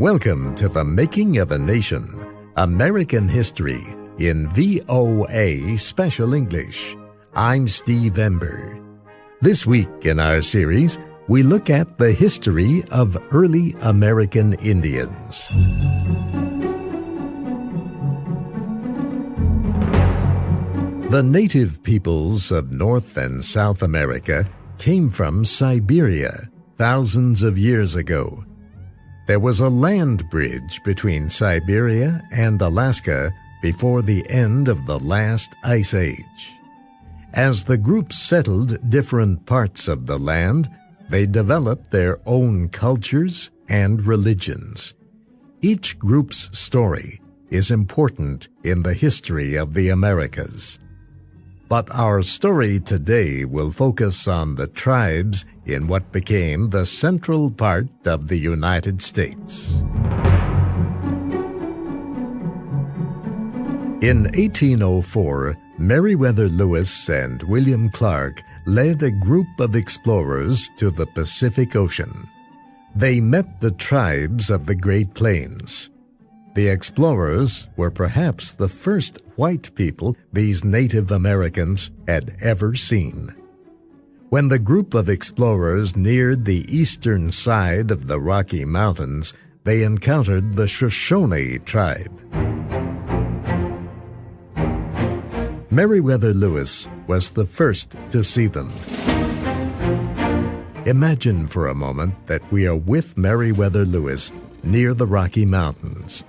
Welcome to The Making of a Nation, American History in VOA Special English. I'm Steve Ember. This week in our series, we look at the history of early American Indians. The native peoples of North and South America came from Siberia thousands of years ago. There was a land bridge between Siberia and Alaska before the end of the last ice age. As the groups settled different parts of the land, they developed their own cultures and religions. Each group's story is important in the history of the Americas. But our story today will focus on the tribes in what became the central part of the United States. In 1804, Meriwether Lewis and William Clark led a group of explorers to the Pacific Ocean. They met the tribes of the Great Plains. The explorers were perhaps the first white people these Native Americans had ever seen. When the group of explorers neared the eastern side of the Rocky Mountains, they encountered the Shoshone tribe. Meriwether Lewis was the first to see them. Imagine for a moment that we are with Meriwether Lewis near the Rocky Mountains.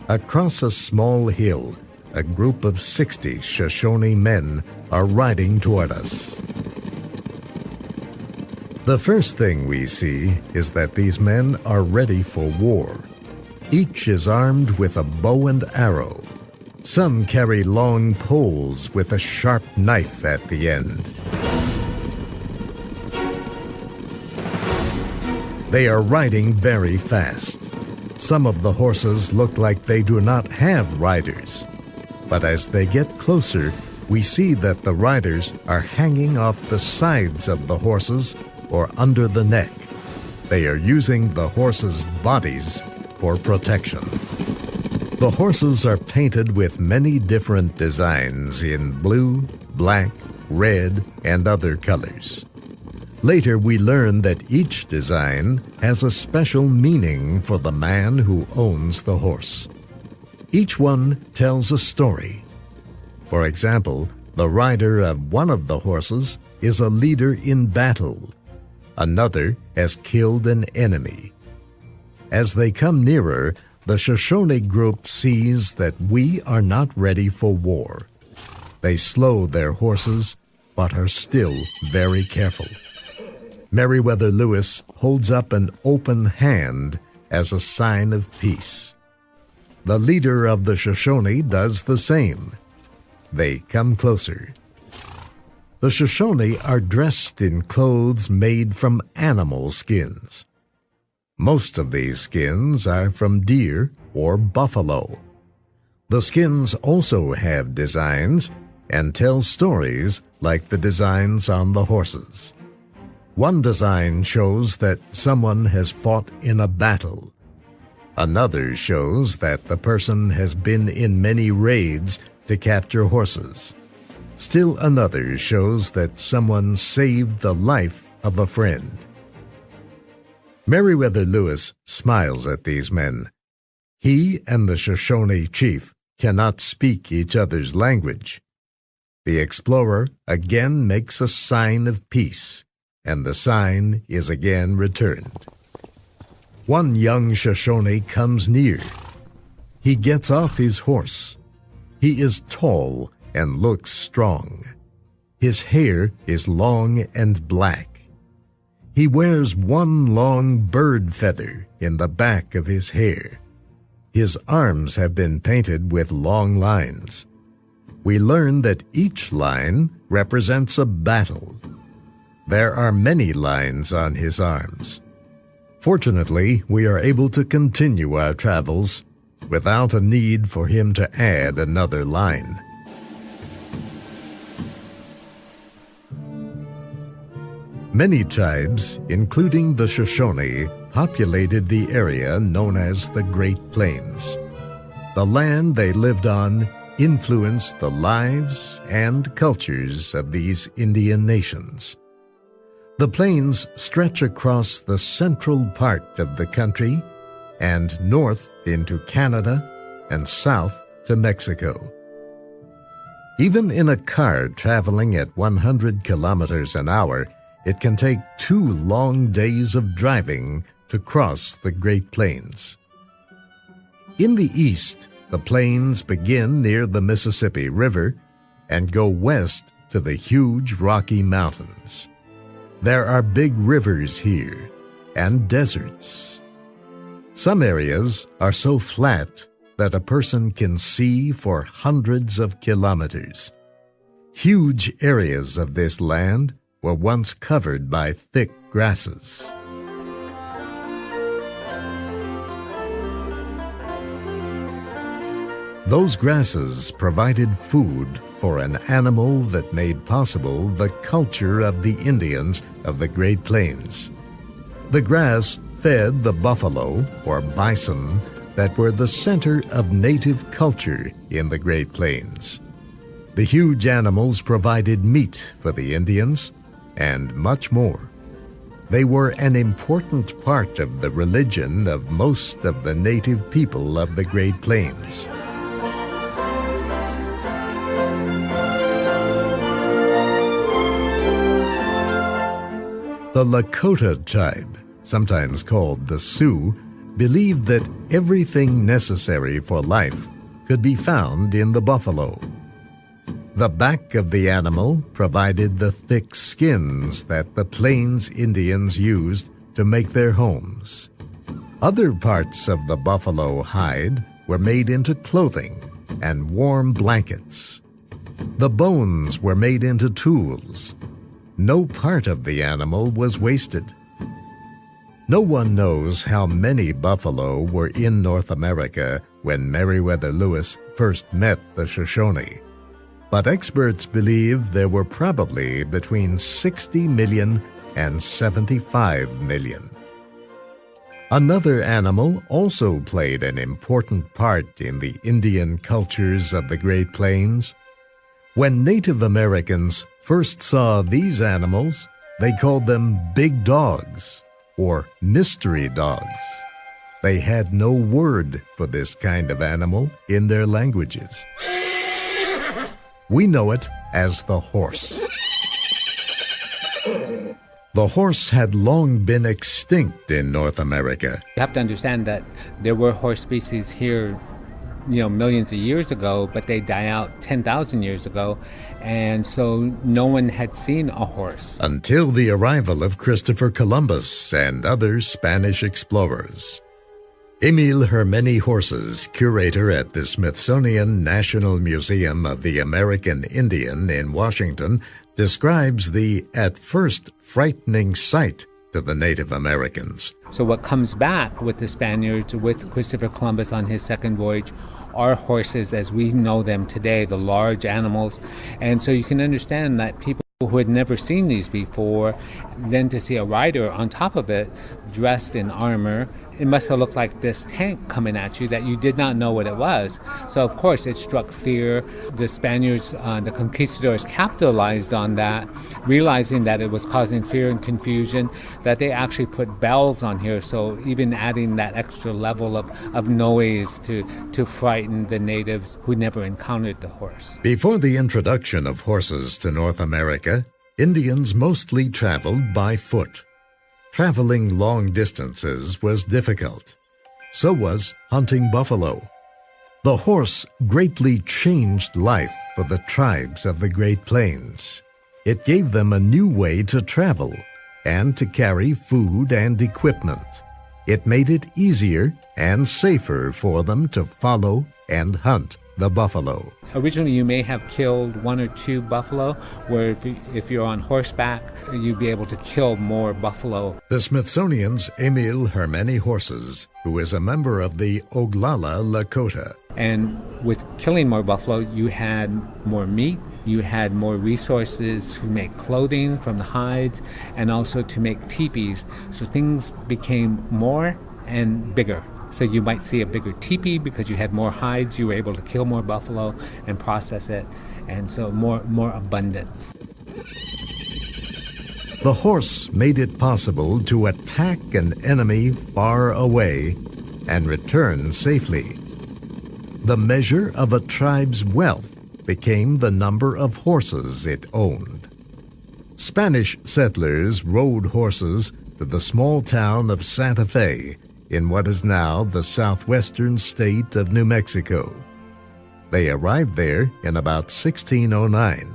Across a small hill, a group of 60 Shoshone men are riding toward us. The first thing we see is that these men are ready for war. Each is armed with a bow and arrow. Some carry long poles with a sharp knife at the end. They are riding very fast. Some of the horses look like they do not have riders. But as they get closer, we see that the riders are hanging off the sides of the horses or under the neck. They are using the horses' bodies for protection. The horses are painted with many different designs in blue, black, red, and other colors. Later, we learn that each design has a special meaning for the man who owns the horse. Each one tells a story. For example, the rider of one of the horses is a leader in battle. Another has killed an enemy. As they come nearer, the Shoshone group sees that we are not ready for war. They slow their horses, but are still very careful. Meriwether Lewis holds up an open hand as a sign of peace. The leader of the Shoshone does the same. They come closer. The Shoshone are dressed in clothes made from animal skins. Most of these skins are from deer or buffalo. The skins also have designs and tell stories like the designs on the horses. One design shows that someone has fought in a battle. Another shows that the person has been in many raids to capture horses. Still another shows that someone saved the life of a friend. Meriwether Lewis smiles at these men. He and the Shoshone chief cannot speak each other's language. The explorer again makes a sign of peace, and the sign is again returned. One young Shoshone comes near. He gets off his horse. He is tall and looks strong. His hair is long and black. He wears one long bird feather in the back of his hair. His arms have been painted with long lines. We learn that each line represents a battle. There are many lines on his arms. Fortunately, we are able to continue our travels without a need for him to add another line. Many tribes, including the Shoshone, populated the area known as the Great Plains. The land they lived on influenced the lives and cultures of these Indian nations. The plains stretch across the central part of the country and north into Canada and south to Mexico. Even in a car traveling at 100 kilometers an hour, it can take 2 long days of driving to cross the Great Plains. In the east, the plains begin near the Mississippi River and go west to the huge Rocky Mountains. There are big rivers here and deserts. Some areas are so flat that a person can see for hundreds of kilometers. Huge areas of this land were once covered by thick grasses. Those grasses provided food for an animal that made possible the culture of the Indians of the Great Plains. The grass fed the buffalo or bison that were the center of native culture in the Great Plains. The huge animals provided meat for the Indians and much more. They were an important part of the religion of most of the native people of the Great Plains. The Lakota tribe, sometimes called the Sioux, believed that everything necessary for life could be found in the buffalo. The back of the animal provided the thick skins that the Plains Indians used to make their homes. Other parts of the buffalo hide were made into clothing and warm blankets. The bones were made into tools. No part of the animal was wasted. No one knows how many buffalo were in North America when Meriwether Lewis first met the Shoshone, but experts believe there were probably between 60 million and 75 million. Another animal also played an important part in the Indian cultures of the Great Plains. When Native Americans first saw these animals, they called them big dogs or mystery dogs. They had no word for this kind of animal in their languages. We know it as the horse. The horse had long been extinct in North America. You have to understand that there were horse species here, millions of years ago, but they die out 10,000 years ago, and so no one had seen a horse. Until the arrival of Christopher Columbus and other Spanish explorers. Emil Hermeni Horses, curator at the Smithsonian National Museum of the American Indian in Washington, describes the, at first, frightening sight to the Native Americans. So what comes back with the Spaniards, with Christopher Columbus on his second voyage, are horses as we know them today, the large animals. And so you can understand that people who had never seen these before, then to see a rider on top of it, dressed in armor, it must have looked like this tank coming at you that you did not know what it was. So of course it struck fear. The Spaniards, the conquistadors, capitalized on that, realizing that it was causing fear and confusion, that they actually put bells on here, so even adding that extra level of noise to frighten the natives who never encountered the horse. Before the introduction of horses to North America, Indians mostly traveled by foot. Traveling long distances was difficult. So was hunting buffalo. The horse greatly changed life for the tribes of the Great Plains. It gave them a new way to travel and to carry food and equipment. It made it easier and safer for them to follow and hunt. the buffalo. Originally, you may have killed 1 or 2 buffalo, where if you're on horseback, you'd be able to kill more buffalo. The Smithsonian's Emil Hermeni Horses, who is a member of the Oglala Lakota. And with killing more buffalo, you had more meat, you had more resources to make clothing from the hides, and also to make teepees. So things became more and bigger. So you might see a bigger teepee because you had more hides, you were able to kill more buffalo and process it, and so more abundance. The horse made it possible to attack an enemy far away and return safely. The measure of a tribe's wealth became the number of horses it owned. Spanish settlers rode horses to the small town of Santa Fe in what is now the southwestern state of New Mexico. They arrived there in about 1609.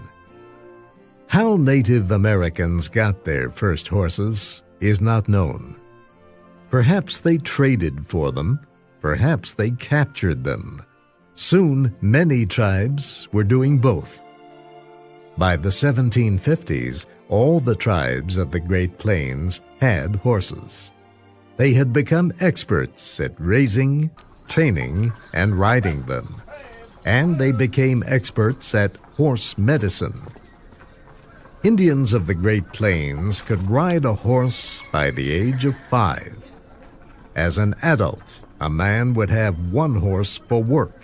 How Native Americans got their first horses is not known. Perhaps they traded for them, perhaps they captured them. Soon, many tribes were doing both. By the 1750s, all the tribes of the Great Plains had horses. They had become experts at raising, training, and riding them, and they became experts at horse medicine. Indians of the Great Plains could ride a horse by the age of 5. As an adult, a man would have 1 horse for work.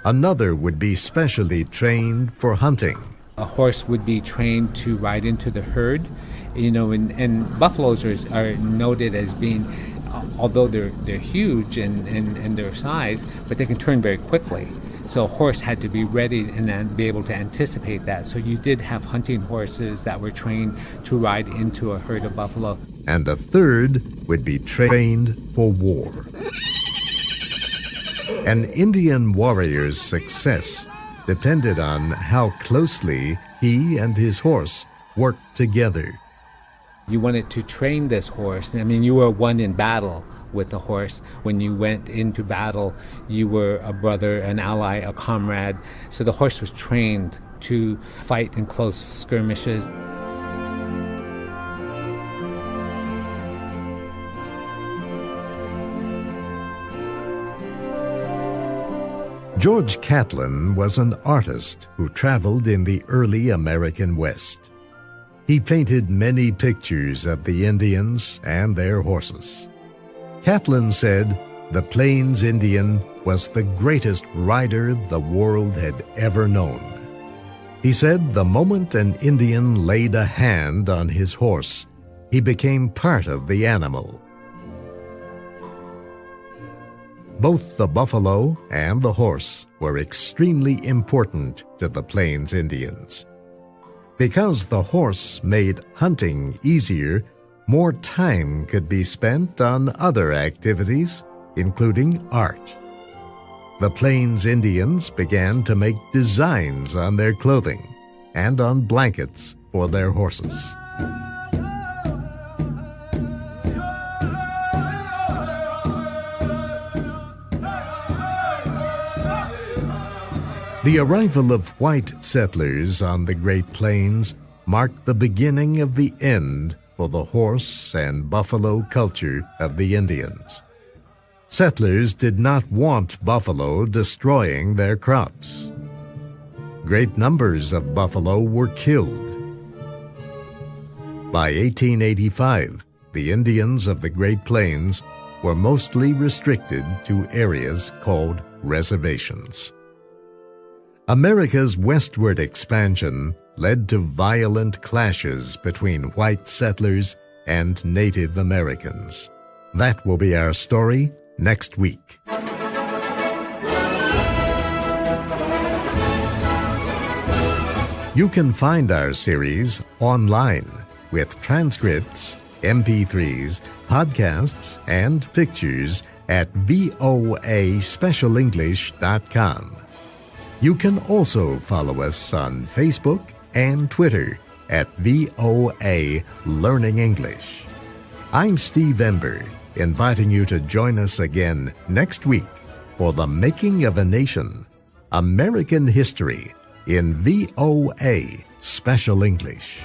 Another would be specially trained for hunting. A horse would be trained to ride into the herd, and buffaloes are noted as being, although they're huge in their size, but they can turn very quickly. So a horse had to be ready and then be able to anticipate that. So you did have hunting horses that were trained to ride into a herd of buffalo. And a third would be trained for war. An Indian warrior's success depended on how closely he and his horse worked together. You wanted to train this horse. I mean, you were one in battle with the horse. When you went into battle, you were a brother, an ally, a comrade. So the horse was trained to fight in close skirmishes. George Catlin was an artist who traveled in the early American West. He painted many pictures of the Indians and their horses. Catlin said the Plains Indian was the greatest rider the world had ever known. He said the moment an Indian laid a hand on his horse, he became part of the animal. Both the buffalo and the horse were extremely important to the Plains Indians. Because the horse made hunting easier, more time could be spent on other activities, including art. The Plains Indians began to make designs on their clothing and on blankets for their horses. The arrival of white settlers on the Great Plains marked the beginning of the end for the horse and buffalo culture of the Indians. Settlers did not want buffalo destroying their crops. Great numbers of buffalo were killed. By 1885, the Indians of the Great Plains were mostly restricted to areas called reservations. America's westward expansion led to violent clashes between white settlers and Native Americans. That will be our story next week. You can find our series online with transcripts, MP3s, podcasts, and pictures at voaspecialenglish.com. You can also follow us on Facebook and Twitter at VOA Learning English. I'm Steve Ember, inviting you to join us again next week for The Making of a Nation. American History in VOA Special English.